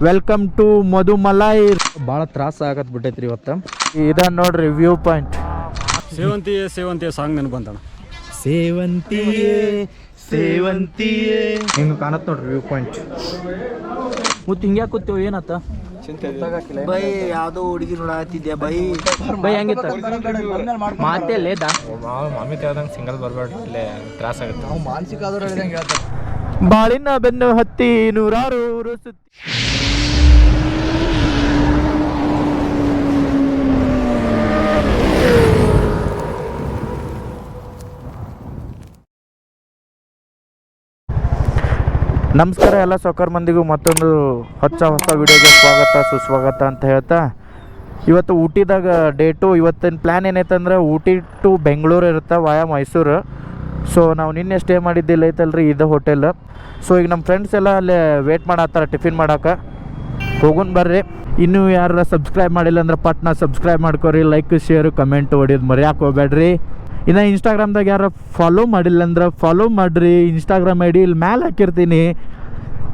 Welcome to Mudumalai. ಭಾಳ ತ್ರಾಸ ಆಗತ್ ಬಿಟ್ಟೈತ್ರಿ ಇವತ್ತು. ಇದ ನೋಡ್ರಿ ವ್ಯೂ ಪಾಯಿಂಟ್. ಸೇವಂತಿಯೇ ಸೇವಂತಿಯೇ ಸಾಂಗ್ ನೆನಪು ಬಂತಣ್ಣ. ಸೇವಂತಿಯೇ ಸೇವಂತಿಯೇ ಹಿಂಗೆ ಕಾಣತ್ ನೋಡ್ರಿ ವ್ಯೂ ಪಾಯಿಂಟ್. ಮತ್ತು ಹಿಂಗ್ಯಾ ಕೂತೇವು ಏನತ್ತ ಬೈ ಯಾವ್ದೋ ಹುಡುಗಿ ನೋಡತ್ತಿದ್ಯಾ ಬೈ ಬೈ ಹೆಂಗಿತ್ತ ಮಾತೇ ಲೇದ ಮಾಮಿ ಯಾವ್ದಂಗೆ ಸಿಂಗಲ್ ಬರ್ಬೇಡ್ರಿ ಇಲ್ಲೇ ತ್ರಾಸ ಆಗುತ್ತೆ. ನಾವು ಮಾನಸಿಕ ಆದವ್ರು ಹೇಳಿದಂಗೆ ಹೇಳ್ತಾರೆ. ಬಾಳಿನ ಬೆನ್ನು ಹತ್ತಿ ನೂರಾರು ಸುತ್ತಿ. ನಮಸ್ಕಾರ ಎಲ್ಲ ಸೌಕರ್ ಮಂದಿಗೂ ಮತ್ತೊಂದು ಹೊಸ ವಿಡಿಯೋಗೆ ಸ್ವಾಗತ ಸುಸ್ವಾಗತ ಅಂತ ಹೇಳ್ತಾ, ಇವತ್ತು ಊಟಿದಾಗ ಡೇಟು. ಇವತ್ತಿನ ಪ್ಲ್ಯಾನ್ ಏನೈತಂದ್ರೆ ಊಟಿ ಟು ಬೆಂಗಳೂರು ಇರುತ್ತೆ ವಾಯ ಮೈಸೂರು. ಸೊ ನಾವು ನಿನ್ನೆ ಸ್ಟೇ ಮಾಡಿದ್ದಿಲ್ಲ ಐತಲ್ರಿ ಇದು ಹೋಟೆಲ್. ಸೊ ಈಗ ನಮ್ಮ ಫ್ರೆಂಡ್ಸ್ ಎಲ್ಲ ಅಲ್ಲೇ ವೇಟ್ ಮಾಡತ್ತಾರ ಟಿಫಿನ್ ಮಾಡೋಕೆ. ಹೋಗೋಣ ಬರ್ರಿ. ಇನ್ನೂ ಯಾರು ಸಬ್ಸ್ಕ್ರೈಬ್ ಮಾಡಿಲ್ಲ ಅಂದ್ರೆ ಪಟ್ನ ಸಬ್ಸ್ಕ್ರೈಬ್ ಮಾಡ್ಕೊರಿ. ಲೈಕ್ ಶೇರು ಕಮೆಂಟ್ ಹೊಡಿಯೋದು ಮರ್ಯಾಕೆ ಹೋಗ್ಬೇಡ್ರಿ. ಇನ್ನು ಇನ್ಸ್ಟಾಗ್ರಾಮ್ದಾಗ ಯಾರು ಫಾಲೋ ಮಾಡಿಲ್ಲ ಅಂದ್ರೆ ಫಾಲೋ ಮಾಡಿರಿ. ಇನ್ಸ್ಟಾಗ್ರಾಮ್ ಐ ಡಿ ಇಲ್ಲಿ ಮ್ಯಾಲೆ ಹಾಕಿರ್ತೀನಿ.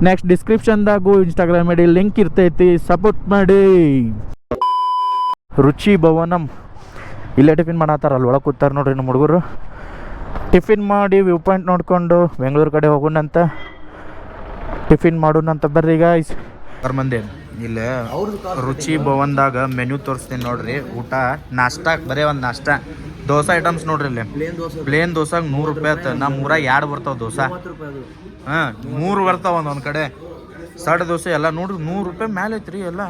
ನೆಕ್ಸ್ಟ್ ಡಿಸ್ಕ್ರಿಪ್ಷನ್ದಾಗೂ ಇನ್ಸ್ಟಾಗ್ರಾಮ್ ಐ ಡಿ ಲಿಂಕ್ ಇರ್ತೈತಿ, ಸಪೋರ್ಟ್ ಮಾಡಿ. ರುಚಿ ಭವನಂ ಇಲ್ಲೇ ಟಿಫಿನ್ ಮಾಡತ್ತಾರ. ಅಲ್ಲಿ ಒಳಗೆ ಕೂತಾರೆ ನೋಡ್ರಿ ನಮ್ಮ ಹುಡುಗರು. ಟಿಫಿನ್ ಮಾಡಿ ವ್ಯೂ ಪಾಯಿಂಟ್ ನೋಡಿಕೊಂಡು ಬೆಂಗಳೂರು ಕಡೆ ಹೋಗೋಣಂತ, ಟಿಫಿನ್ ಮಾಡೋಣಂತ ಬರ್ರಿ ಗಾಯ್ಸ್. ಮಂದಿ ಇಲ್ಲೇ ರುಚಿ ಭವನ್ದಾಗ ಮೆನ್ಯೂ ತೋರಿಸ್ತೀನಿ ನೋಡ್ರಿ. ಊಟ ನಾಷ್ಟಾ ಬರೀ ಒಂದು ನಾಷ್ಟಾ ದೋಸೆ ಐಟಮ್ಸ್ ನೋಡ್ರಿ. ಇಲ್ಲಿ ಪ್ಲೇನ್ ದೋಸಾಗ 100 ರೂಪಾಯಿ ಆಯ್ತು. ನಮ್ಮ ಊರಾಗ 2 ಬರ್ತಾವ ದೋಸೆ. ಹಾಂ 3 ಬರ್ತಾವ ಒಂದೊಂದು ಕಡೆ. ಸಡ್ ದೋಸೆ ಎಲ್ಲ ನೋಡ್ರಿ 100 ರೂಪಾಯಿ ಮೇಲೆ ಐತ್ರಿ ಎಲ್ಲ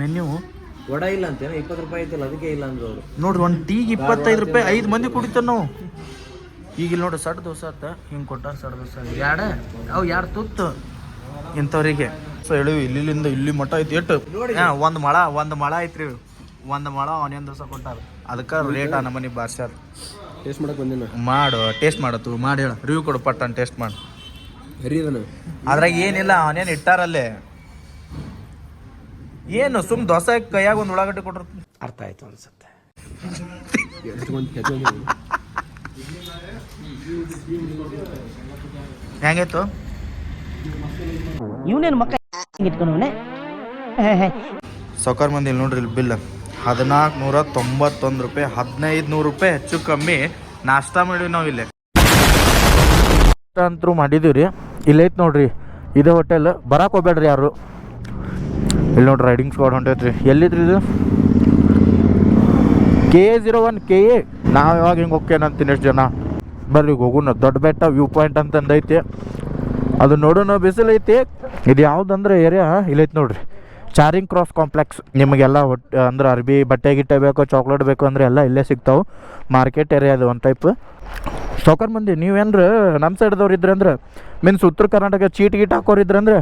ಮೆನ್ಯೂ. ವಡ ಇಲ್ಲ ಅಂತೇನ 20 ರೂಪಾಯಿ ಐತಲ್ಲ ಅದಕ್ಕೆ ಇಲ್ಲ ಅಂದ್ರೆ ಅವರು ನೋಡ್ರಿ ಒಂದು ಟೀಗೆ 25 ರೂಪಾಯಿ 5 ಮಂದಿ ಕುಡಿತಾರ ನಾವು. ಈಗ ಇಲ್ಲಿ ನೋಡ್ರಿ ಸಡ್ ದೋಸೆ ಆತ ಹಿಂಗೆ ಕೊಟ್ಟಾರ. ಸಡ್ ದೋಸೆ ಅವು 2 ತುತ್ತು ಇಂಥವ್ರಿಗೆ. ಸೊ ಹೇಳಿವಿ ಇಲ್ಲಿಂದ ಇಲ್ಲಿ ಮಠ ಐತಿ ಎಷ್ಟು. ಹಾಂ ಒಂದು ಮಳ ಐತ್ರಿ. ಒಂದು ಮಳ ಆನಿಯನ್ ದೋಸೆ ಕೊಟ್ಟಾರ. ಅದಕ್ಕೆ ರೇಟ್ ನಮ್ಮನೆ ಬಾರ್ಸ್ಯಾರ. ಟೇಸ್ಟ್ ಮಾಡಕ್ ಬಂದಿನ ಮಾಡು ಟೇಸ್ಟ್ ಮಾಡತ್ತು ಮಾಡಿ ಹೇಳು. ರಿವ್ಯೂ ಕೊಡು ಪಟ್ಟನ್ ಟೇಸ್ಟ್ ಮಾಡಿ. ಅದ್ರಾಗ ಏನಿಲ್ಲ, ಆನಿಯನ್ ಇಟ್ಟಾರಲ್ಲೇ. ಏನು ಸುಮ್ ದೋಸೆ ಕೈಯಾಗ ಒಂದು ಉಳ್ಳಾಗಡ್ಡಿ ಕೊಟ್ರ ಅರ್ಥ ಆಯ್ತು ಅನ್ಸುತ್ತೆ. ಹೆಂಗಾಯ್ತು? ಇವನೇನು ಮಕ್ಕ ಇಟ್ಕೊಂಡವನೆ. ಸೌಕರ್ ಮಂದಿ ಇಲ್ಲಿ ನೋಡ್ರಿ ಇಲ್ಲಿ ಬಿಲ್ 1491 ರೂಪಾಯಿ. 1500 ರೂಪಾಯಿ ಹೆಚ್ಚು ಕಮ್ಮಿ ನಾಷ್ಟಾ ಮಾಡಿವಿ ನಾವು. ಇಲ್ಲೇ ಅಂತೂ ಮಾಡಿದೀವಿ ರೀ. ಇಲ್ಲೈತೆ ನೋಡ್ರಿ ಇದೇ ಹೋಟೆಲ್. ಬರಕ್ಕೆ ಹೋಗ್ಬೇಡ್ರಿ ಯಾರು. ಇಲ್ಲಿ ನೋಡ್ರಿ ರೈಡಿಂಗ್ ಸ್ಕ್ವಾಡ್ ಹೊಂಟೈತ್ರಿ. ಎಲ್ಲಿದ್ರಿ ಇದು? KA01 KA. ನಾವು ಯಾವಾಗ ಹಿಂಗೆ ಹೋಗ್ತೇನಂತೀನಿ ಎಷ್ಟು ಜನ. ಬರ್ರಿ ಹೋಗೋಣ. ದೊಡ್ಡ ಬೆಟ್ಟ ವ್ಯೂ ಪಾಯಿಂಟ್ ಅಂತಂದೈತಿ. ಅದು ನೋಡೋಣ. ಬಿಸಿಲೈತಿ. ಇದು ಯಾವುದಂದ್ರೆ ಏರಿಯಾ ಇಲ್ಲೈತೆ ನೋಡ್ರಿ, ಚಾರಿಂಗ್ ಕ್ರಾಸ್ ಕಾಂಪ್ಲೆಕ್ಸ್. ನಿಮಗೆಲ್ಲ ಅಂದ್ರೆ ಅರ್ಬಿ ಬಟ್ಟೆ ಗಿಟ್ಟೆ ಬೇಕು, ಚಾಕ್ಲೇಟ್ ಬೇಕು ಅಂದರೆ ಎಲ್ಲ ಇಲ್ಲೇ ಸಿಗ್ತಾವೆ. ಮಾರ್ಕೆಟ್ ಏರಿಯಾ ಅದು ಒಂದು ಟೈಪ್. ಸೌಕರ್ ಮಂದಿ ನೀವೇನ್ರ ನಮ್ಮ ಸೈಡ್ದವ್ರು ಇದ್ರಂದ್ರೆ ಮೀನ್ಸ್ ಉತ್ತರ ಕರ್ನಾಟಕ ಚೀಟ್ ಗೀಟ್ ಹಾಕೋರಿದ್ರಂದ್ರೆ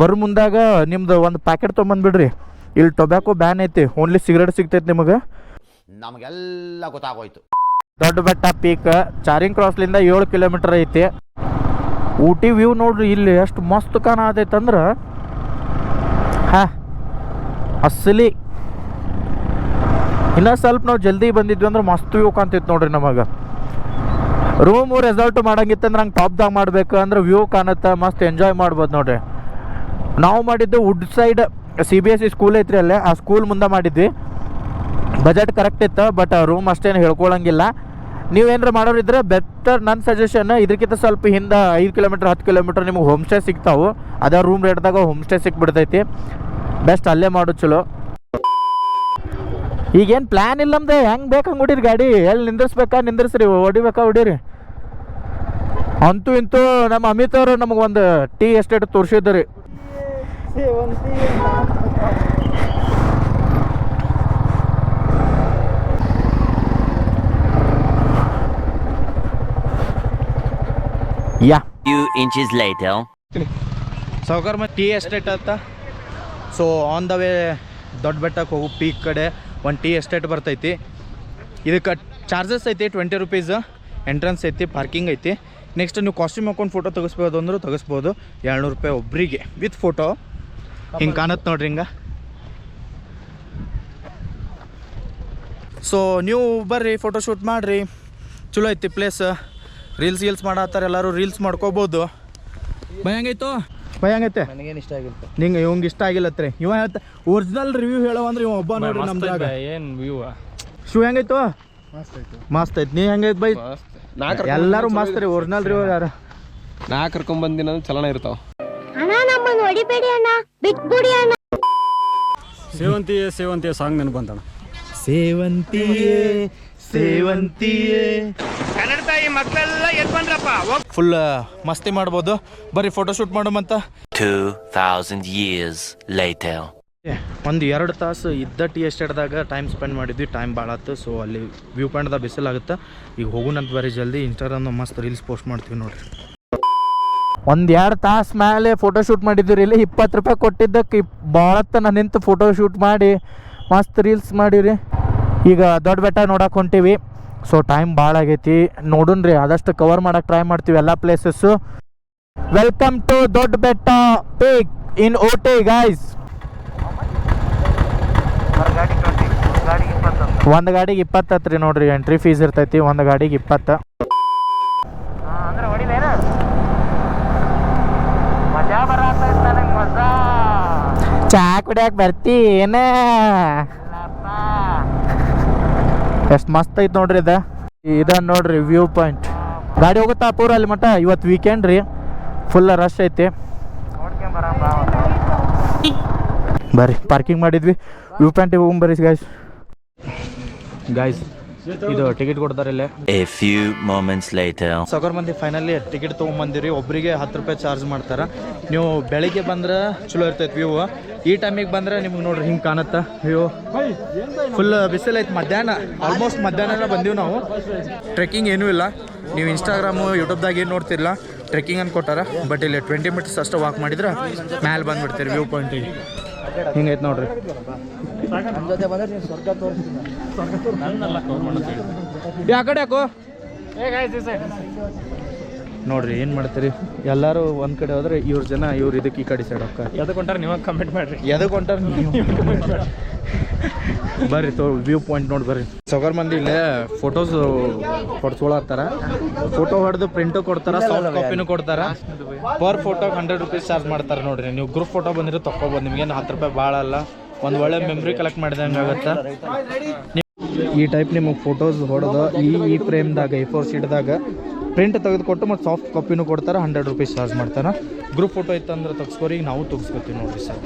ಬರೋ ಮುಂದಾಗ ನಿಮ್ದು ಒಂದು ಪ್ಯಾಕೆಟ್ ತೊಗೊಂಬಂದ್ಬಿಡ್ರಿ. ಇಲ್ಲಿ ಟೊಬ್ಯಾಕೋ ಬ್ಯಾನ್ ಐತಿ, ಓನ್ಲಿ ಸಿಗರೇಟ್ ಸಿಗ್ತೈತೆ ನಿಮಗೆ. ನಮಗೆಲ್ಲ ಗೊತ್ತಾಗೋಯ್ತು. ದೊಡ್ಡ ಬೆಟ್ಟ ಪೀಕ್ ಚಾರಿಂಗ್ ಕ್ರಾಸ್ಲಿಂದ 7 ಕಿಲೋಮೀಟರ್ ಐತಿ. ಊಟಿ ವ್ಯೂ ನೋಡ್ರಿ ಇಲ್ಲಿ ಎಷ್ಟು ಮಸ್ತ್ ಕಾಣತೈತಂದ್ರೆ ಅಸಲಿ. ಇನ್ನೂ ಸ್ವಲ್ಪ ನಾವು ಜಲ್ದಿ ಬಂದಿದ್ವಿ ಅಂದ್ರೆ ಮಸ್ತ್ ವ್ಯೂ ಕಾಣ್ತೈತೆ ನೋಡ್ರಿ. ನಮಗೆ ರೂಮು ರೆಸಾರ್ಟ್ ಮಾಡಂಗಿತ್ತಂದ್ರೆ ಹಂಗೆ ಟಾಪ್ದಾಗ ಮಾಡಬೇಕು ಅಂದ್ರೆ ವ್ಯೂ ಕಾಣುತ್ತೆ, ಮಸ್ತ್ ಎಂಜಾಯ್ ಮಾಡ್ಬೋದು ನೋಡ್ರಿ. ನಾವು ಮಾಡಿದ್ದು ವುಡ್ ಸೈಡ್ CBSE ಸ್ಕೂಲ್ ಐತ್ರಿ ಅಲ್ಲೇ. ಆ ಸ್ಕೂಲ್ ಮುಂದೆ ಮಾಡಿದ್ವಿ. ಬಜೆಟ್ ಕರೆಕ್ಟ್ ಇತ್ತು, ಬಟ್ ರೂಮ್ ಅಷ್ಟೇನು ಹೇಳ್ಕೊಳಂಗಿಲ್ಲ. ನೀವೇನಾರು ಮಾಡೋರಿದ್ರೆ ಬೆಟರ್ ನನ್ನ ಸಜೆಷನ್ ಇದಕ್ಕಿಂತ ಸ್ವಲ್ಪ ಹಿಂದೆ 5 ಕಿಲೋಮೀಟ್ರ್ 10 ಕಿಲೋಮೀಟ್ರ್ ನಿಮ್ಗೆ ಹೋಮ್ ಸ್ಟೇ ಸಿಗ್ತಾವೆ. ಅದೇ ರೂಮ್ ರೇಟ್ದಾಗ ಹೋಮ್ ಸ್ಟೇ ಸಿಕ್ಬಿಡ್ತೈತಿ. ಬೆಸ್ಟ್ ಅಲ್ಲೇ ಮಾಡೋದು ಚಲೋ. ಈಗೇನು ಪ್ಲ್ಯಾನ್ ಇಲ್ಲ ನಮ್ದು. ಹೆಂಗೆ ಬೇಕು ಹಂಗೆ ಹೊಡೀರಿ ಗಾಡಿ. ಎಲ್ಲಿ ನಿಂದಿರ್ಸ್ಬೇಕಾ ನಿಂದಿರ್ಸ್ರಿ, ಹೊಡಿಬೇಕಾ ಹೊಡೀರಿ. ಅಂತೂ ಇಂತೂ ನಮ್ಮ ಅಮಿತ್ ಅವರು ನಮಗೊಂದು ಟೀ ಎಸ್ಟೇಟ್ ತೋರಿಸಿದ್ರಿ. ಯಾ Few inches later. ಸೌಕರ್ ಮತ್ತು ಟೀ ಎಸ್ಟೇಟ್ ಅಂತ. ಸೊ ಆನ್ ದ ವೇ ದೊಡ್ಡ ಬೆಟ್ಟಕ್ಕೆ ಹೋಗು ಪೀಕ್ ಕಡೆ ಒಂದು ಟೀ ಎಸ್ಟೇಟ್ ಬರ್ತೈತಿ. ಇದಕ್ಕೆ ಚಾರ್ಜಸ್ ಐತಿ 20 ರೂಪೀಸ್. ಎಂಟ್ರೆನ್ಸ್ ಐತಿ, ಪಾರ್ಕಿಂಗ್ ಐತಿ. ನೆಕ್ಸ್ಟ್ ನೀವು ಕಾಸ್ಟ್ಯೂಮ್ ಹಾಕೊಂಡು ಫೋಟೋ ತೆಗಿಸ್ಬೋದು ಅಂದರೂ ತೆಗಿಸ್ಬೋದು. 200 ರೂಪಾಯಿ ಒಬ್ಬರಿಗೆ ವಿತ್ ಫೋಟೋ. ಹಿಂಗೆ ಕಾಣುತ್ತೆ ನೋಡ್ರಿ ಹಿಂಗೆ. ಸೊ ನೀವು ಬರ್ರಿ ಫೋಟೋಶೂಟ್ ಮಾಡಿರಿ. ಚಲೋ ಐತಿ ಪ್ಲೇಸ್. ರೀಲ್ಸ್ ಮಾಡತ್ತಾರ ಎಲ್ಲರೂ. ರೀಲ್ಸ್ ಮಾಡ್ಕೋಬೋದು. ಹೆಂಗೈತು? ಭಯ ಹಂಗೈತೆ ನನಗೇನು ಇಷ್ಟ ಆಗಿಲ್ಲ. ನಿಂಗೆ ಇವಂಗೆ ಇಷ್ಟ ಆಗಿಲ್ಲತ್ರಿ. ಇವ ಹೇಳ್ತಾ ಒರಿಜಿನಲ್ ರಿವ್ಯೂ ಹೇಳೋ ಅಂದ್ರೆ ಇವ ಒಬ್ಬ ನೋಡ್ರಿ ನಮ್ದಾಗ. ಏನು ವ್ಯೂ ಶೂ ಹೆಂಗೈತು? ಮಸ್ತ್ ಐತಿ. ನೀ ಹೆಂಗೈತೆ ಬೈ? ಎಲ್ಲರೂ ಮಸ್ತ್ ರೀ. ಒರಿಜಿನಲ್ ರಿವ್ಯೂ ಯಾರು ನಾ ಕರ್ಕೊಂಬಂದಿನ ಚಲನ ಇರ್ತಾವ. ಸೇವಂತಿಯೇ ಸೇವಂತಿಯೇ ಸಾಂಗ್ ನೆನಪು ಬಂತಣ್ಣ. ಸೇವಂತಿಯೇ ಸೇವಂತಿಯೇ ಕನ್ನಡ ತಾಯಿ ಮಕ್ಕಳೆಲ್ಲ ಎದ್ದು ಬಂದ್ರಪ್ಪ. ಫುಲ್ ಮಸ್ತಿ ಮಾಡ್ಬೋದು. ಬರ್ರಿ ಫೋಟೋ ಶೂಟ್ ಮಾಡೋಮಂತ. 2000 years later. ಒಂದು 2 ತಾಸು ಇದ್ದ ಟೀ ಎಸ್ಟೇಟ್ದಾಗ ಟೈಮ್ ಸ್ಪೆಂಡ್ ಮಾಡಿದ್ವಿ. ಟೈಮ್ ಭಾಳ ಆಯ್ತು. ಸೊ ಅಲ್ಲಿ ವ್ಯೂ ಪಾಯಿಂಟ್ದಾಗ ಬಿಸಿಲಾಗುತ್ತೆ. ಈಗ ಹೋಗೋಣಂತ ಬರೀ ಜಲ್ದಿ. ಇನ್ಸ್ಟಾಗ್ರಾಮ್ನ ಮಸ್ತ್ ರೀಲ್ಸ್ ಪೋಸ್ಟ್ ಮಾಡ್ತೀವಿ ನೋಡ್ರಿ. 1-2 ತಾಸು ಮೇಲೆ ಫೋಟೋ ಶೂಟ್ ಮಾಡಿದ್ವಿ. ಇಲ್ಲಿ 20 ರೂಪಾಯಿ ಕೊಟ್ಟಿದ್ದಕ್ಕೆ ಭಾಳತ್ತ ನಾನು ನಿಂತು ಫೋಟೋ ಶೂಟ್ ಮಾಡಿ ಮಸ್ತ್ ರೀಲ್ಸ್ ಮಾಡಿರಿ. ಈಗ ದೊಡ್ಡ ಬೆಟ್ಟ ನೋಡಕ್ಕೆ ಹೊಂಟೀವಿ. ಸೊ ಟೈಮ್ ಭಾಳ ಆಗೈತಿ. ನೋಡೋಣ್ರಿ, ಆದಷ್ಟು ಕವರ್ ಮಾಡಕ್ಕೆ ಟ್ರೈ ಮಾಡ್ತೀವಿ ಎಲ್ಲ ಪ್ಲೇಸಸ್ಸು. ವೆಲ್ಕಮ್ ಟು ದೊಡ್ಡ ಬೆಟ್ಟ ಪೀಕ್ ಇನ್ ಓಟಿ ಗೈಸ್. ಒಂದು ಗಾಡಿಗೆ 20 ರೀ ನೋಡ್ರಿ. ಎಂಟ್ರಿ ಫೀಸ್ ಇರ್ತೈತಿ. ಒಂದು ಗಾಡಿಗೆ 20. ಚಾ ಕುಡಿಯಕ್ಕೆ ಬರ್ತಿ ಏನ? ಎಷ್ಟು ಮಸ್ತ್ ಐತಿ ನೋಡ್ರಿ. ಇದ ನೋಡ್ರಿ ವ್ಯೂ ಪಾಯಿಂಟ್. ಗಾಡಿ ಹೋಗುತ್ತಾ ಪೂರ ಅಲ್ಲಿ ಮಟ್ಟ. ಇವತ್ತು ವೀಕೆಂಡ್ ರೀ, ಫುಲ್ ರಶ್ ಐತಿ. ಬರ್ರಿ ಪಾರ್ಕಿಂಗ್ ಮಾಡಿದ್ವಿ. ವ್ಯೂ ಪಾಯಿಂಟಿಗೆ ಹೋಗ್ಬರ್ರಿ ಗಾಯ್ಸ್. ಇದು ಟಿಕೆಟ್ ಕೊಡ್ತಾರೆ ಇಲ್ಲೇ. A few moments later. ಸಾಕರ್ ಮಂದಿ ಫೈನಲಿ ಟಿಕೆಟ್ ತೊಗೊಂಬಂದಿರಿ. ಒಬ್ಬರಿಗೆ 10 ರೂಪಾಯಿ ಚಾರ್ಜ್ ಮಾಡ್ತಾರೆ. ನೀವು ಬೆಳಿಗ್ಗೆ ಬಂದ್ರೆ ಚಲೋ ಇರ್ತೈತೆ ವ್ಯೂ. ಈ ಟೈಮಿಗೆ ಬಂದ್ರೆ ನಿಮ್ಗೆ ನೋಡ್ರಿ ಹಿಂಗೆ ಕಾಣುತ್ತೆ ವ್ಯೂ. ಫುಲ್ ಬಿಸಿಲೈತೆ. ಮಧ್ಯಾಹ್ನ ಆಲ್ಮೋಸ್ಟ್ ಮಧ್ಯಾಹ್ನ ಬಂದೀವಿ ನಾವು. ಟ್ರೆಕ್ಕಿಂಗ್ ಏನೂ ಇಲ್ಲ. ನೀವು ಇನ್ಸ್ಟಾಗ್ರಾಮು ಯೂಟ್ಯೂಬ್ದಾಗ ಏನು ನೋಡ್ತಿರಲ್ಲ, ಟ್ರೆಕ್ಕಿಂಗ್ ಅಂತ ಕೊಟ್ಟಾರ. ಬಟ್ ಇಲ್ಲಿ 20 ಮಿನಿಟ್ಸ್ ಅಷ್ಟು ವಾಕ್ ಮಾಡಿದ್ರೆ ಮ್ಯಾಲೆ ಬಂದುಬಿಡ್ತೀರಿ ವ್ಯೂ ಪಾಯಿಂಟಿಗೆ. ಹಿಂಗೈತೆ ನೋಡ್ರಿ. ಆ ಕಡೆ ಯಾಕೋ ನೋಡ್ರಿ ಏನು ಮಾಡ್ತೀರಿ. ಎಲ್ಲರೂ ಒಂದು ಕಡೆ ಹೋದ್ರೆ ಇವ್ರ ಜನ ಇವ್ರು ಇದಕ್ಕೆ ಈ ಕಡೆ ಸೈಡ್ ಹೋಗ್ತಾರೆ. ಎದಕ್ಕೆ ಹೊಂಟಾರ ನೀವು ಕಮೆಂಟ್ ಮಾಡಿರಿ. ಎದಕ್ಕೆ ಹೊಂಟಾರ ನೀವು ಬರ್ರಿ. ವ್ಯೂ ಪಾಯಿಂಟ್ ನೋಡಿ ಬರ್ರಿ. ಸಗರ್ ಮಂದಿ ಇಲ್ಲೇ ಫೋಟೋಸ್ ಹೊಡ್ಸ್ಕೊಳತ್ತಾರ. ಫೋಟೋ ಹೊಡೆದು ಪ್ರಿಂಟು ಕೊಡ್ತಾರ, ಸಾಫ್ಟ್ ಕಾಪಿನೂ ಕೊಡ್ತಾರ. ಪರ್ ಫೋಟೋಗೆ 100 ರೂಪೀಸ್ ಚಾರ್ಜ್ ಮಾಡ್ತಾರೆ ನೋಡ್ರಿ. ನೀವು ಗ್ರೂಪ್ ಫೋಟೋ ಬಂದಿರೋ ತೊಗೊಬೋದು. ನಿಮ್ಗೇನು 10 ರೂಪಾಯಿ ಭಾಳ ಅಲ್ಲ. ಒಂದು ಒಳ್ಳೆ ಮೆಮ್ರಿ ಕಲೆಕ್ಟ್ ಮಾಡಿದಂಗೆ ಆಗುತ್ತೆ. ಈ ಟೈಪ್ ನಿಮಗೆ ಫೋಟೋಸ್ ಹೊಡೆದು ಈ ಫ್ರೇಮ್ದಾಗ A4 ಶೀಟ್ದಾಗ ಪ್ರಿಂಟ್ ತೆಗೆದುಕೊಟ್ಟು ಮತ್ತು ಸಾಫ್ಟ್ ಕಾಪಿನೂ ಕೊಡ್ತಾರೆ. 100 ರೂಪೀಸ್ ಚಾರ್ಜ್ ಮಾಡ್ತಾರೆ. ಗ್ರೂಪ್ ಫೋಟೋ ಇತ್ತಂದ್ರೆ ತೆಗ್ಸ್ಕೋರಿ. ಈಗ ನಾವು ತೆಗ್ಸ್ಕೊತೀವಿ ನೋಡ್ರಿ ಸರ್.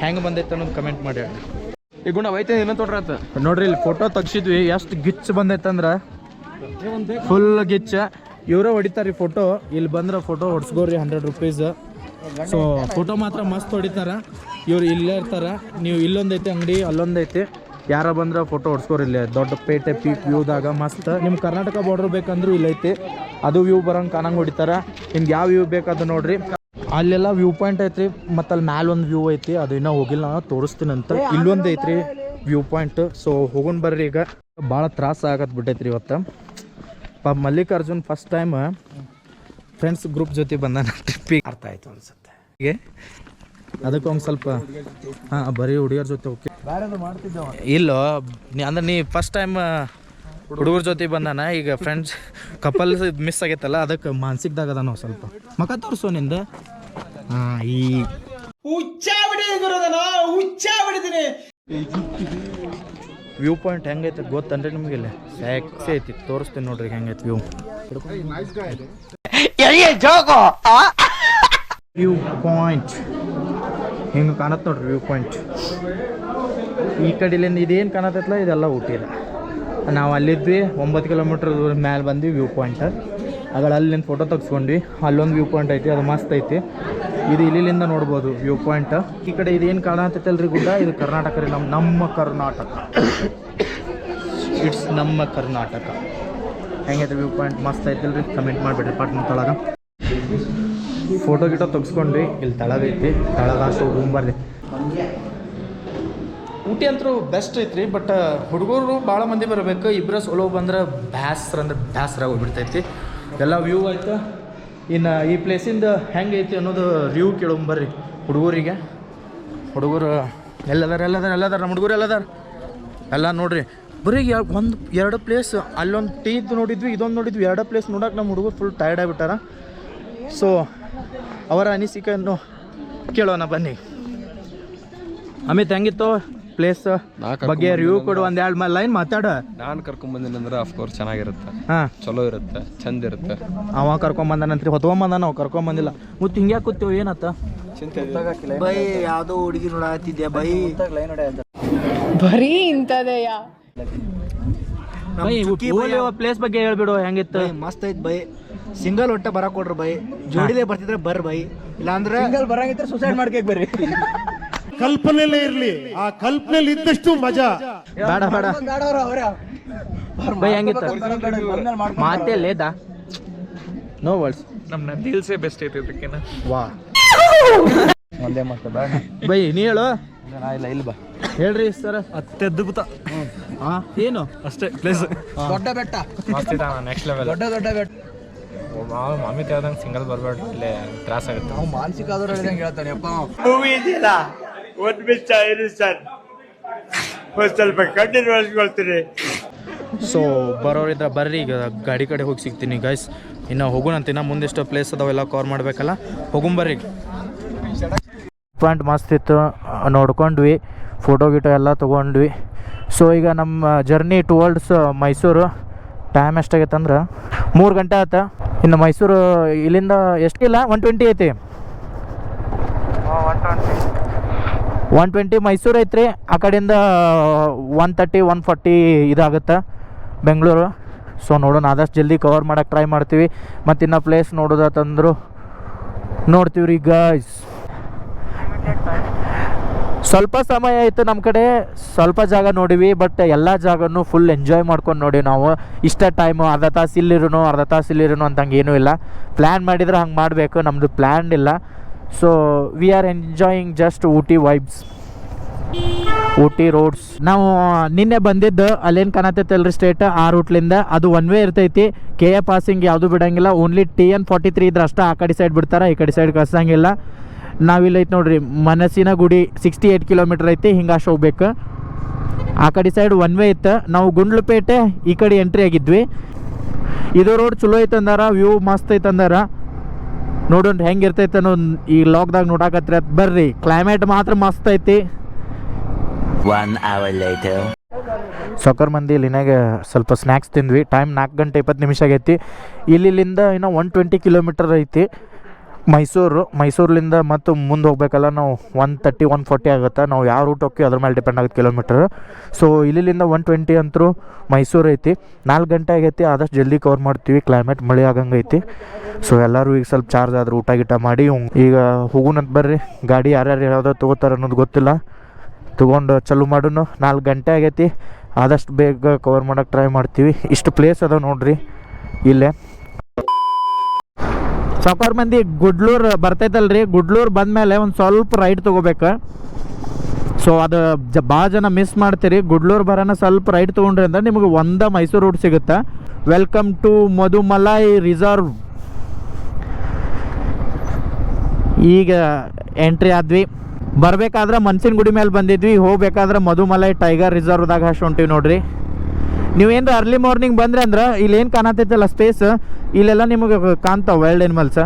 ಹೆಂಗೆ ಬಂದೈತೆ ಅನ್ನೋದು ಕಮೆಂಟ್ ಮಾಡಿ. ಈಗ ಗುಣ ಐತೆ ಏನೋ ತೊಡ್ರತ್ತ ನೋಡ್ರಿ. ಇಲ್ಲಿ ಫೋಟೋ ತೆಗ್ಸಿದ್ವಿ. ಎಷ್ಟು ಗಿಚ್ ಬಂದೈತಂದ್ರೆ ಫುಲ್ ಗಿಚ್ಚ. ಇವರೇ ಹೊಡಿತಾರೆ ಈ ಫೋಟೋ. ಇಲ್ಲಿ ಬಂದ್ರೆ ಫೋಟೋ ಹೊಡ್ಸ್ಕೋರಿ 100 ರೂಪೀಸ್. ಸೊ ಫೋಟೋ ಮಾತ್ರ ಮಸ್ತ್ ಹೊಡಿತಾರ. ಇವ್ರು ಇಲ್ಲೇ ಇರ್ತಾರೆ. ನೀವು ಇಲ್ಲೊಂದೈತೆ ಅಂಗಡಿ, ಅಲ್ಲೊಂದೈತೆ. ಯಾರ ಬಂದ್ರೆ ಫೋಟೋ ಹೊಡ್ಸ್ಕೋರಿ. ಇಲ್ಲೇ ದೊಡ್ಡ ಪೇಟೆ ಪೀಕ್ ವ್ಯೂದಾಗ ಮಸ್ತ್. ನಿಮ್ಮ ಕರ್ನಾಟಕ ಬಾರ್ಡ್ರ್ ಬೇಕಂದ್ರೂ ಇಲ್ಲೈತೆ. ಅದು ವ್ಯೂ ಬರೋಂಗೆ ಕಾಣಂಗೆ ಹೊಡಿತಾರೆ. ನಿಮ್ಗೆ ಯಾವ ವ್ಯೂ ಬೇಕಾದ ನೋಡ್ರಿ. ಅಲ್ಲೆಲ್ಲ ವ್ಯೂ ಪಾಯಿಂಟ್ ಐತ್ರಿ. ಮತ್ತು ಅಲ್ಲಿ ಮ್ಯಾಲೆ ಒಂದು ವ್ಯೂ ಐತಿ. ಅದು ಇನ್ನೂ ಹೋಗಿಲ್ಲ, ನಾನು ತೋರಿಸ್ತೀನಂತ. ಇಲ್ಲೊಂದು ಐತ್ರಿ ವ್ಯೂ ಪಾಯಿಂಟ್. ಸೊ ಹೋಗೋಣ ಬರ್ರಿ. ಈಗ ಭಾಳ ತ್ರಾಸ ಆಗತ್ತೆ ಬಿಟ್ಟೈತ್ರಿ ಇವತ್ತು. Mallikarjun first time friends group ಜೊತೆ ಬಂದಾನ ಟ್ರಿಪ್ಪಿಗೆ. ಅರ್ಥ ಆಯ್ತು ಅನ್ಸುತ್ತೆ. ಹೀಗೆ ಅದಕ್ಕೆ ಒಂದು ಸ್ವಲ್ಪ ಬರೀ ಹುಡುಗಿಯರ ಜೊತೆ ಓಕೆ ಇಲ್ಲೋ ಅಂದ್ರೆ ನೀ ಫಸ್ಟ್ ಟೈಮ್ ಹುಡುಗರ ಜೊತೆ ಬಂದಾನ. ಈಗ ಫ್ರೆಂಡ್ಸ್ ಕಪಲ್ಸ್ ಮಿಸ್ ಆಗೈತಲ್ಲ, ಅದಕ್ಕೆ ಮಾನಸಿಕದಾಗ ಅದ ನಾವು ಸ್ವಲ್ಪ. ಮಕ ತೋರಿಸೋ ನಿಂದ. ಈ ವ್ಯೂ ಪಾಯಿಂಟ್ ಹೆಂಗೈತೆ ಗೊತ್ತನ್ರಿ ನಿಮ್ಗೆ? ಇಲ್ಲಿ ಸ್ಯಾಕ್ಸಿ ಐತಿ. ತೋರಿಸ್ತೀನಿ ನೋಡ್ರಿ ಹೆಂಗೈತೆ ವ್ಯೂ. ವ್ಯೂ ಪಾಯಿಂಟ್ ಹಿಂಗೆ ಕಾಣತ್ತೆ ನೋಡ್ರಿ. ವ್ಯೂ ಪಾಯಿಂಟ್ ಈ ಕಡೆಲಿಂದ ಇದೇನು ಕಾಣತ್ತಲ್ಲ, ಇದೆಲ್ಲ ಊಟಿಲ್ಲ. ನಾವು ಅಲ್ಲಿದ್ವಿ 9 ಕಿಲೋಮೀಟ್ರ್ ದೂರ ಮ್ಯಾಲೆ ಬಂದ್ವಿ ವ್ಯೂ ಪಾಯಿಂಟ್. ಆಗ ಅಲ್ಲಿಂದ ಫೋಟೋ ತೆಗ್ಸ್ಕೊಂಡ್ವಿ. ಅಲ್ಲೊಂದು ವ್ಯೂ ಪಾಯಿಂಟ್ ಐತಿ, ಅದು ಮಸ್ತ್ ಐತಿ. ಇದು ಇಲ್ಲಿಂದ ನೋಡ್ಬೋದು ವ್ಯೂ ಪಾಯಿಂಟ್. ಈ ಕಡೆ ಇದೇನು ಕಾಣತ್ತೈತಲ್ರಿ ಗುಡ್ಡ, ಇದು ಕರ್ನಾಟಕ ರೀ. ನಮ್ಮ ಕರ್ನಾಟಕ. ಇಟ್ಸ್ ನಮ್ಮ ಕರ್ನಾಟಕ. ಹೆಂಗೈತೆ ವ್ಯೂ ಪಾಯಿಂಟ್? ಮಸ್ತ್ ಐತಿಲ್ರಿ? ಕಮೆಂಟ್ ಮಾಡಿಬಿಡ್ರಿ ಪಾಟ್ನ ತಳಗ. ಫೋಟೋ ಗಿಟೋ ತೆಗ್ಸ್ಕೊಂಡ್ವಿ. ಇಲ್ಲಿ ತಳಗೈತಿ. ತಳಗಾಸು ಬರ್ರಿ. ಊಟಿ ಅಂತೂ ಬೆಸ್ಟ್ ಐತ್ರಿ. ಬಟ್ ಹುಡುಗರು ಭಾಳ ಮಂದಿ ಬರಬೇಕು. ಇಬ್ಬರ ಸೋಲೋ ಬಂದ್ರೆ ಬ್ಯಾಸ್ರ ಅಂದ್ರೆ ಬ್ಯಾಸ್ರ ಹೋಗ್ಬಿಡ್ತೈತಿ. ಎಲ್ಲ ವ್ಯೂ ಆಯ್ತು. ಇನ್ನು ಈ ಪ್ಲೇಸಿಂದ ಹೆಂಗೆ ಐತಿ ಅನ್ನೋದು ರಿವ್ಯೂ ಕೇಳೋಂಬರ್ರಿ ಹುಡುಗರಿಗೆ. ಹುಡುಗರು ಎಲ್ಲದಾರ ನಮ್ಮ ಹುಡುಗರು ಎಲ್ಲದಾರ ಎಲ್ಲ ನೋಡ್ರಿ. ಬರೀ 1-2 ಪ್ಲೇಸ್. ಅಲ್ಲೊಂದು ಟೀ ನೋಡಿದ್ವಿ, ಇದೊಂದು ನೋಡಿದ್ವಿ. 2 ಪ್ಲೇಸ್ ನೋಡೋಕೆ ನಮ್ಮ ಹುಡುಗರು ಫುಲ್ ಟಯರ್ಡ್ ಆಗಿಬಿಟ್ಟಾರ. ಸೊ ಅವರ ಅನಿಸಿಕೆಯನ್ನು ಕೇಳೋಣ ಬನ್ನಿ. ಅಮಿತ್ ಹೆಂಗಿತ್ತು ಪ್ಲೇಸ್ ಬಗ್ಗೆ ರಿವ್ಯೂ ಕೊಡು, ಒಂದು ಎರಡು ಲೈನ್ ಮಾತಾಡ. ನಾನು ಕರ್ಕೊಂಬಂದಿನಂದ್ರೆ ಅಫ್ಕೋರ್ಸ್ ಚೆನ್ನಾಗಿರುತ್ತೆ, ಹಾಂ ಚಲೋ ಇರುತ್ತೆ, ಚಂದ ಇರುತ್ತೆ. ಅವ ಕರ್ಕೊಂಬಂದನಂತ್ರಿ ಹೊತ್ಕೊಂಬಂದ, ನಾವು ಕರ್ಕೊಂಬಂದಿಲ್ಲ. ಮುತ್ತು ಹಿಂಗೆ ಕೂತೀವಿ ಏನತ್ತ ಬೈ ಯಾವ್ದೋ ಹುಡುಗಿ ನೋಡತ್ತಿದ್ಯಾ ಬೈ ಬರೀ ಇಂಥದೆಯ ಪ್ಲೇಸ್ ಬಗ್ಗೆ ಹೇಳ್ಬಿಡು ಹೆಂಗಿತ್ತು. ಮಸ್ತ್ ಐತ್ ಬೈ. ಸಿಂಗಲ್ ಒಟ್ಟ ಬರಕ್ ಕೊಡ್ರಿ ಬೈ, ಜೋಡಿಲೆ ಬರ್ತಿದ್ರೆ ಬರ್ ಬೈ, ಇಲ್ಲಾಂದ್ರೆ ಸಿಂಗಲ್ ಬರಂಗಿದ್ರೆ ಸುಸೈಡ್ ಮಾಡ್ಕೇಕ್ ಬರ್ರಿ. ಕಲ್ಪನೆಲೇ ಇರ್ಲಿ, ಆ ಕಲ್ಪನೆಲಿ ಇದ್ದಷ್ಟು ಮಜಾ. ಬೇಡ ಬೇಡ ಬೈ ಹೆಂಗಿತ್ತು ಮಾತೇ ಲೇದಾ ನೋ ವರ್ಡ್ಸ್. ನಮ್ಮ ದಿಲ್ಸೇ ಬೆಸ್ಟ್ ಐತಿ ಇದಕ್ಕಿನ. ವಾ ಒಂದೇ ಮಾತು ಬೇಡ ಬೈ, ನೀ ಹೇಳು. ಇಲ್ಲ ಇಲ್ಲ ಬಾ ಹೇಳ್ರಿ ಸರ್. ಅತ್ಯದ್ಭುತ ಏನು ಅಷ್ಟೇ ಪ್ಲೇಸ್. ದೊಡ್ಡ ಬೆಟ್ಟ, ಮಸ್ತ್ ಇದೆ, ನೆಕ್ಸ್ಟ್ ಲೆವೆಲ್. ದೊಡ್ಡ ಬೆಟ್ಟ. ಅಮಿತ್ ಹೇಳ್ದಂಗೆ ಸಿಂಗಲ್ ಬರಬೇಡ್ರಿ, ಇಲ್ಲೇ ತ್ರಾಸ ಆಗುತ್ತೆ. ನಾವು ಮಾನಸಿಕ ಆದವ್ರು ಹೇಳ್ದಂಗೆ ಹೇಳ್ತಾನೆ ಅಪ್ಪ. ಸ್ವಲ್ಪ ಕಣ್ಣಿನ ಒಳಸ್ಕೊಳ್ತೀರಿ. ಸೊ ಬರೋರಿದ್ರೆ ಬರ್ರಿ, ಈಗ ಗಾಡಿ ಕಡೆ ಹೋಗಿ ಸಿಗ್ತೀನಿ ಗೈಸ್. ಇನ್ನು ಹೋಗೋಣಂತ, ಇನ್ನು ಮುಂದೆಷ್ಟು ಪ್ಲೇಸ್ ಅದಾವೆಲ್ಲ ಕವರ್ ಮಾಡಬೇಕಲ್ಲ, ಹೋಗೊಂಬರ್ರಿ. ಪಾಯಿಂಟ್ ಮಸ್ತ್ ಇತ್ತು, ನೋಡ್ಕೊಂಡ್ವಿ, ಫೋಟೋ ಗಿಟೋ ಎಲ್ಲ ತೊಗೊಂಡ್ವಿ. ಸೊ ಈಗ ನಮ್ಮ ಜರ್ನಿ ಟುವರ್ಡ್ಸ್ ಮೈಸೂರು. ಟೈಮ್ ಎಷ್ಟಾಗೈತೆ ಅಂದ್ರೆ 3 ಗಂಟೆ ಆಯ್ತು. ಇನ್ನು ಮೈಸೂರು ಇಲ್ಲಿಂದ ಎಷ್ಟಿಲ್ಲ 120 ಐತಿ, 120 ಮೈಸೂರು ಐತ್ರಿ. ಆ ಕಡೆಯಿಂದ 130 140 ಇದಾಗುತ್ತೆ ಬೆಂಗಳೂರು. ಸೊ ನೋಡೋಣ, ಆದಷ್ಟು ಜಲ್ದಿ ಕವರ್ ಮಾಡೋಕ್ಕೆ ಟ್ರೈ ಮಾಡ್ತೀವಿ. ಮತ್ತು ಇನ್ನು ಪ್ಲೇಸ್ ನೋಡೋದಾತಂದ್ರು ನೋಡ್ತೀವಿ ರೀ ಗಾಯ್ಸ್. ಸ್ವಲ್ಪ ಸಮಯ ಆಯಿತು ನಮ್ಮ ಕಡೆ, ಸ್ವಲ್ಪ ಜಾಗ ನೋಡಿವಿ, ಬಟ್ ಎಲ್ಲ ಜಾಗನೂ ಫುಲ್ ಎಂಜಾಯ್ ಮಾಡ್ಕೊಂಡು ನೋಡಿ ನಾವು. ಇಷ್ಟ ಟೈಮು ಅರ್ಧ ತಾಸು ಇಲ್ಲಿರೋನು ಅರ್ಧ ತಾಸು ಇಲ್ಲಿರೋನು ಅಂತ ಹಂಗೆ ಏನೂ ಇಲ್ಲ. ಪ್ಲ್ಯಾನ್ ಮಾಡಿದ್ರೆ ಹಂಗೆ ಮಾಡಬೇಕು, ನಮ್ಮದು ಪ್ಲ್ಯಾನ್ ಇಲ್ಲ. So we are enjoying just Ooty vibes, Ooty roads. ನಾವು ನಿನ್ನೆ ಬಂದಿದ್ದು ಅಲ್ಲೇನು ಕಾಣತೈತಲ್ರಿ ಸ್ಟೇಟ್, ಆ ರೂಟ್ಲಿಂದ ಅದು ಒನ್ ವೇ ಇರ್ತೈತಿ. ಕೆ ಎ ಪಾಸಿಂಗ್ ಯಾವುದೂ ಬಿಡೋಂಗಿಲ್ಲ, ಓನ್ಲಿ TN43 ಇದ್ರೆ ಅಷ್ಟೇ ಆ ಕಡೆ ಸೈಡ್ ಬಿಡ್ತಾರೆ, ಈ ಕಡೆ ಸೈಡ್ ಕಳ್ಸಂಗಿಲ್ಲ. ನಾವಿಲ್ಲ ಐತೆ ನೋಡ್ರಿ ಮನಸ್ಸಿನ ಗುಡಿ, 68 ಕಿಲೋಮೀಟ್ರ್ ಐತಿ, ಹಿಂಗಾಶ್ ಹೋಗ್ಬೇಕು. ಆ ಕಡೆ ಸೈಡ್ ಒನ್ ವೇ ಇತ್ತು, ನಾವು ಗುಂಡ್ಲುಪೇಟೆ ಈ ಕಡೆ ಎಂಟ್ರಿ ಆಗಿದ್ವಿ. ಇದು ರೋಡ್ ಚಲೋ ಐತೆ ಅಂದಾರ, ವ್ಯೂ ಮಸ್ತ್ ಐತೆ ಅಂದಾರ. ನೋಡೋಣ ಹೆಂಗೆ ಇರ್ತೈತೆ ಅನ್ನೋದು ಈ ಲಾಕ್ದಾಗ ನೋಡಾಕತ್ರಿ. ಅದು ಬರ್ರಿ, ಕ್ಲೈಮೇಟ್ ಮಾತ್ರ ಮಸ್ತ್ ಐತಿ. 1 hour later. ಸೊಕರ್ ಮಂದಿ ಇಲ್ಲಿನಾಗ ಸ್ವಲ್ಪ ಸ್ನ್ಯಾಕ್ಸ್ ತಿಂದ್ವಿ. ಟೈಮ್ 4 ಗಂಟೆ 20 ನಿಮಿಷ ಆಗೈತಿ. ಇಲ್ಲಿಂದ ಇನ್ನೂ 120 ಕಿಲೋಮೀಟರ್ ಐತಿ ಮೈಸೂರ್ಲಿಂದ ಮತ್ತು ಮುಂದೆ ಹೋಗ್ಬೇಕಲ್ಲ ನಾವು 130 140 ಆಗುತ್ತೆ. ನಾವು ಯಾವ ರೂಟ್ ಹೋಗ್ತೀವಿ ಅದ್ರ ಮೇಲೆ ಡಿಪೆಂಡ್ ಆಗುತ್ತೆ ಕಿಲೋಮೀಟ್ರ್. ಸೊ ಇಲ್ಲಿಂದ 120 ಅಂತರೂ ಮೈಸೂರು ಐತಿ. 4 ಗಂಟೆ ಆಗೈತಿ, ಆದಷ್ಟು ಜಲ್ದಿ ಕವರ್ ಮಾಡ್ತೀವಿ. ಕ್ಲೈಮೇಟ್ ಮಳೆ ಆಗಂಗೆ ಐತಿ. ಸೊ ಎಲ್ಲರೂ ಈಗ ಸ್ವಲ್ಪ ಚಾರ್ಜ್ ಆದ್ರೆ ಊಟ ಗಿಟ ಮಾಡಿ ಈಗ ಹೋಗೋಣಂತ ಬರ್ರಿ. ಗಾಡಿ ಯಾರ್ಯಾರು ಯಾವ್ದು ತೊಗೋತಾರೆ ಅನ್ನೋದು ಗೊತ್ತಿಲ್ಲ, ತೊಗೊಂಡು ಚಲೋ ಮಾಡೋಣ. 4 ಗಂಟೆ ಆಗೈತಿ, ಆದಷ್ಟು ಬೇಗ ಕವರ್ ಮಾಡೋಕ್ಕೆ ಟ್ರೈ ಮಾಡ್ತೀವಿ. ಇಷ್ಟು ಪ್ಲೇಸ್ ಅದಾವೆ ನೋಡ್ರಿ ಇಲ್ಲೇ. ಸಾಕರ್ ಮಂದಿ ಗುಡ್ಲೂರು ಬರ್ತೈತಲ್ರಿ, ಗುಡ್ಲೂರು ಬಂದಮೇಲೆ ಒಂದು ಸ್ವಲ್ಪ ರೈಟ್ ತೊಗೋಬೇಕು. ಸೊ ಅದು ಭಾಳ ಜನ ಮಿಸ್ ಮಾಡ್ತೀರಿ. ಗುಡ್ಲೂರು ಬರೋಣ ಸ್ವಲ್ಪ ರೈಟ್ ತೊಗೊಂಡ್ರಿ ಅಂದ್ರೆ ನಿಮಗೆ ಒಂದೇ ಮೈಸೂರು ರೂಟ್ ಸಿಗುತ್ತೆ. Welcome to Mudumalai reserve. ಈಗ ಎಂಟ್ರಿ ಆದ್ವಿ. ಬರಬೇಕಾದ್ರೆ ಮನ್ಸಿನ ಗುಡಿ ಮೇಲೆ ಬಂದಿದ್ವಿ, ಹೋಗ್ಬೇಕಾದ್ರೆ ಮಧುಮಲೈ ಟೈಗರ್ ರಿಸರ್ವ್ದಾಗ ಅಷ್ಟು ಹೊಂಟಿವಿ ನೋಡ್ರಿ. ನೀವೇನು ಅರ್ಲಿ ಮಾರ್ನಿಂಗ್ ಬಂದ್ರೆ ಅಂದ್ರೆ ಇಲ್ಲಿ ಏನು ಕಾಣತೈತಲ್ಲ ಸ್ಪೇಸ್, ಇಲ್ಲೆಲ್ಲ ನಿಮಗೆ ಕಾಣ್ತಾವೆ ವೈಲ್ಡ್ ಎನಿಮಲ್ಸ್.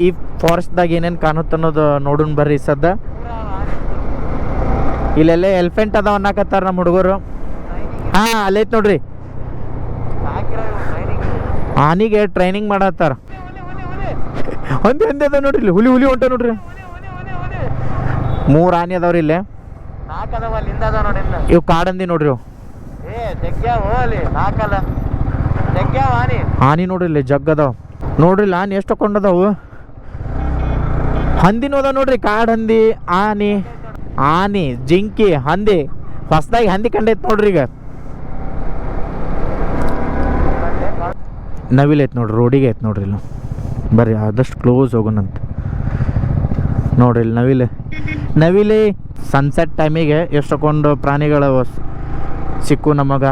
ಈ ಫಾರೆಸ್ಟ್ದಾಗ ಏನೇನು ಕಾಣುತ್ತೆ ಅನ್ನೋದು ನೋಡೋಣ ಬರ್ರಿ. ಸದ್ದ ಇಲ್ಲೆಲ್ಲ ಎಲಿಫೆಂಟ್ ಅದಾವ ಅನ್ನಕತ್ತಾರ ನಮ್ಮ ಹುಡುಗರು. ಹಾಂ ಅಲ್ಲೈತೆ ನೋಡ್ರಿ, ಆನಿಗೆ ಟ್ರೈನಿಂಗ್ ಮಾಡತ್ತಾರ. ಒಂದೇ ಅದ ನೋಡ್ರಿ, ಇಲ್ಲಿ ಹುಲಿ ಹೊಂಟ ನೋಡ್ರಿ. 3 ಆನೆ ಅದಾವ್ರಿ ಇಲ್ಲೇ. ಇವು ಕಾಡಂದಿ ನೋಡ್ರಿ, ಆನಿ ನೋಡ್ರಿ ಇಲ್ಲಿ ಜಗ್ ಅದಾವ ನೋಡ್ರಿ. ಇಲ್ಲಿ ಆನೆ ಎಷ್ಟು ಹಾಕೊಂಡದಾವು. ಹಂದಿನೂ ಅದಾವ ನೋಡ್ರಿ, ಕಾಡು ಹಂದಿ, ಆನಿ, ಜಿಂಕಿ, ಹಂದಿ. ಹೊಸದಾಗಿ ಹಂದಿ ಕಂಡೈತೆ ನೋಡ್ರಿ. ಈಗ ನವಿಲ್ ಐತೆ ನೋಡ್ರಿ, ರೋಡಿಗೆ ಐತೆ ನೋಡ್ರಿ. ಇಲ್ಲ ಬರ್ರಿ ಆದಷ್ಟು ಕ್ಲೋಸ್ ಹೋಗೋಣಂತ. ನೋಡ್ರಿ ಇಲ್ಲಿ ನವಿಲೆ ಸನ್ಸೆಟ್ ಟೈಮಿಗೆ ಎಷ್ಟೊಂದು ಪ್ರಾಣಿಗಳು ಸಿಕ್ಕು ನಮಗೆ.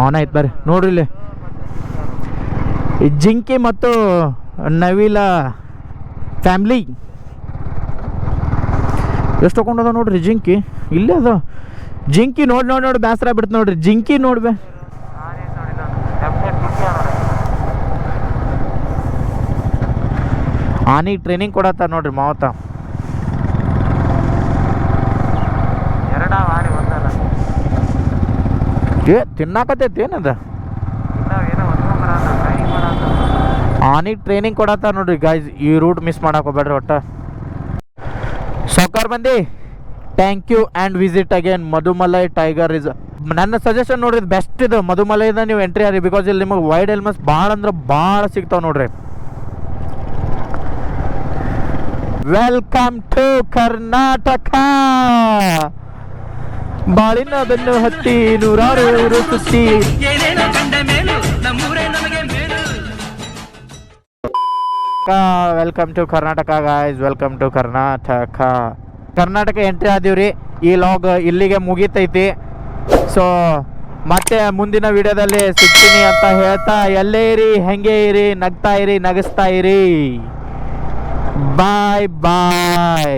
ಆನ್ ಆಯ್ತು ಬರ್ರಿ ನೋಡ್ರಿ. ಇಲ್ಲಿ ಜಿಂಕಿ ಮತ್ತು ನವಿಲ ಫ್ಯಾಮ್ಲಿ ಎಷ್ಟು ತಗೊಂಡದ ನೋಡ್ರಿ. ಜಿಂಕಿ ಇಲ್ಲೇ ಅದ. ಜಿಂಕಿ ನೋಡಿ ಬೇಸರ ಬಿಡ್ತು ನೋಡ್ರಿ. ಜಿಂಕಿ ನೋಡ್ಬೇ ಆನಿಗೆ ಟ್ರೈನಿಂಗ್ ಕೊಡತ್ತ ನೋಡ್ರಿ ಮಾವತ. ಏ ತಿನ್ನಾಕತೈತಿ ಏನದ ಆನಿಗೆ ಟ್ರೈನಿಂಗ್ ಕೊಡತ್ತ ನೋಡ್ರಿ ಗಾಯ್ಸ್. ಈ ರೂಟ್ ಮಿಸ್ ಮಾಡಕ್ಕೆ ಹೋಗ್ಬೇಡ್ರಿ ಒಟ್ಟ. ಸಾವ್ಕಾರ್ ಮಂದಿ thank you and visit again Mudumalai tiger reserve. ನನ್ನ ಸಜೆಷನ್ ನೋಡ್ರಿ ಬೆಸ್ಟ್ ಇದು ಮಧುಮಲೈದ ನೀವು ಎಂಟ್ರಿ ಆರಿ, ಬಿಕಾಸ್ ಇಲ್ಲಿ ನಿಮಗೆ ವೈಡ್ ಎಲ್ಮಸ್ ಭಾಳ ಅಂದ್ರೆ ಭಾಳ ಸಿಗ್ತಾವೆ ನೋಡ್ರಿ. Welcome to Karnataka. ಬಾಳಿನ ಬೆನ್ನು ಹತ್ತಿ ನೂರಾರು ಊರು ಸುತ್ತಿ welcome to Karnataka guys, welcome to Karnataka. Karnataka entry ಆದೀವ್ರಿ. ಈ ಲಾಗ್ ಇಲ್ಲಿಗೆ ಮುಗೀತೈತಿ. ಸೊ ಮತ್ತೆ ಮುಂದಿನ ವಿಡಿಯೋದಲ್ಲಿ ಸಿಗ್ತೀನಿ ಅಂತ ಹೇಳ್ತಾ, ಎಲ್ಲೇ ಇರಿ ಹೆಂಗೆ ಇರಿ, ನಗ್ತಾ ಇರಿ ನಗಿಸ್ತಾ ಇರಿ. ಬಾಯ್ ಬಾಯ್.